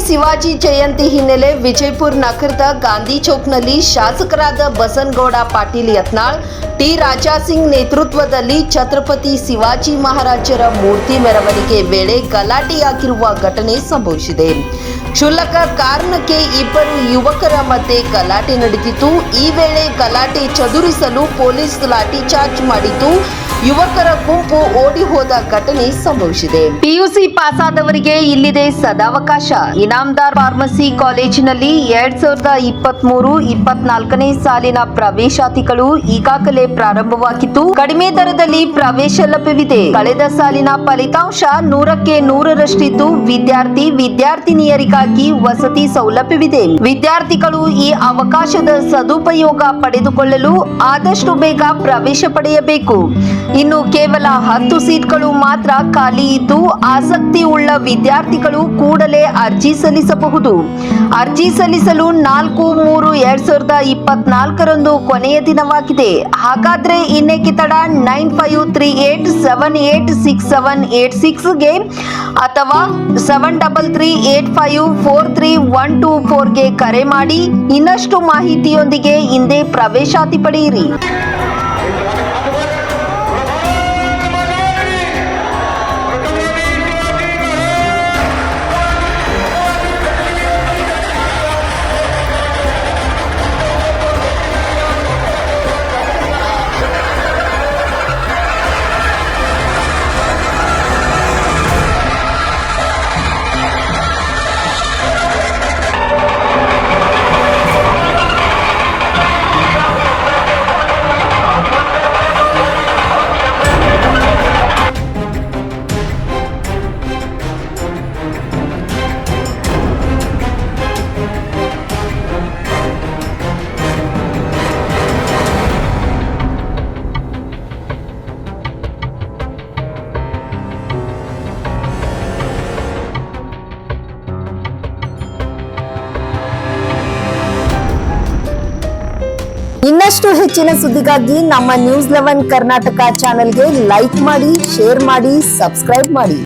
ಶಿವಾಜಿ ಜಯಂತಿ ಹಿನ್ನೆಲೆ ವಿಜಯಪುರ ನಗರದ ಗಾಂಧಿ ಚೌಕ್ನಲ್ಲಿ ಶಾಸಕರಾದ ಬಸನಗೌಡ ಪಾಟೀಲ್ ಯತ್ನಾಳ್, ಟಿ ರಾಜಾಸಿಂಗ್ ನೇತೃತ್ವದಲ್ಲಿ ಛತ್ರಪತಿ ಶಿವಾಜಿ ಮಹಾರಾಜರ ಮೂರ್ತಿ ಮೆರವಣಿಗೆ ವೇಳೆ ಗಲಾಟೆಯಾಗಿರುವ ಘಟನೆ ಸಂಭವಿಸಿದೆ. ಕ್ಷುಲ್ಲಕ ಕಾರಣಕ್ಕೆ ಇಬ್ಬರು ಯುವಕರ ಮಧ್ಯೆ ಗಲಾಟೆ ನಡೆದಿತ್ತು. ಈ ವೇಳೆ ಗಲಾಟೆ ಚದುರಿಸಲು ಪೊಲೀಸ್ ಲಾಠಿ ಚಾರ್ಜ್ ಮಾಡಿದ್ದು, ಯುವಕರ ಗುಂಪು ಓಡಿ ಹೋದ ಘಟನೆ ಸಂಭವಿಸಿದೆ. ಪಿಯುಸಿ ಪಾಸಾದವರಿಗೆ ಇಲ್ಲಿದೆ ಸದಾವಕಾಶ. ಇನಾಮದಾರ್ ಫಾರ್ಮಸಿ ಕಾಲೇಜಿನಲ್ಲಿ 2023-24ನೇ ಸಾಲಿನ ಪ್ರವೇಶಾತಿಗಳು ಈಗಾಗಲೇ ಪ್ರಾರಂಭವಾಗಿದ್ದು, ಕಡಿಮೆ ದರದಲ್ಲಿ ಪ್ರವೇಶ ಲಭ್ಯವಿದೆ. ಕಳೆದ ಸಾಲಿನ ಫಲಿತಾಂಶ 100ಕ್ಕೆ 100ರಷ್ಟಿದ್ದು, ವಿದ್ಯಾರ್ಥಿನಿಯರಿಗಾಗಿ ವಸತಿ ಸೌಲಭ್ಯವಿದೆ. ವಿದ್ಯಾರ್ಥಿಗಳು ಈ ಅವಕಾಶದ ಸದುಪಯೋಗ ಪಡೆದುಕೊಳ್ಳಲು ಆದಷ್ಟು ಬೇಗ ಪ್ರವೇಶ ಪಡೆಯಬೇಕು. ಇನ್ನು ಕೇವಲ 10 ಸೀಟ್ಗಳು ಮಾತ್ರ ಖಾಲಿ ಇದ್ದು, ಆಸಕ್ತಿ ಉಳ್ಳ ವಿದ್ಯಾರ್ಥಿಗಳು ಕೂಡಲೇ ಅರ್ಜಿ ಸಲ್ಲಿಸಬಹುದು. ಅರ್ಜಿ ಸಲ್ಲಿಸಲು 4/3/2024ರಂದು ಕೊನೆಯ ದಿನವಾಗಿದೆ. ಹಾಗಾದ್ರೆ ಇನ್ನೇಕೆ ತಡ? 9538786786ಗೆ ಅಥವಾ 7338543124ಗೆ ಕರೆ ಮಾಡಿ ಇನ್ನಷ್ಟು ಮಾಹಿತಿಯೊಂದಿಗೆ ಹಿಂದೆ ಪ್ರವೇಶಾತಿ ಪಡೆಯಿರಿ. ಇನ್ನಷ್ಟು ಹೆಚ್ಚಿನ ಸುದ್ದಿಗಾಗಿ ನಮ್ಮ ನ್ಯೂಸ್ 11 ಕರ್ನಾಟಕ ಚಾನೆಲ್ಗೆ ಲೈಕ್ ಮಾಡಿ, ಶೇರ್ ಮಾಡಿ, ಸಬ್ಸ್ಕ್ರೈಬ್ ಮಾಡಿ.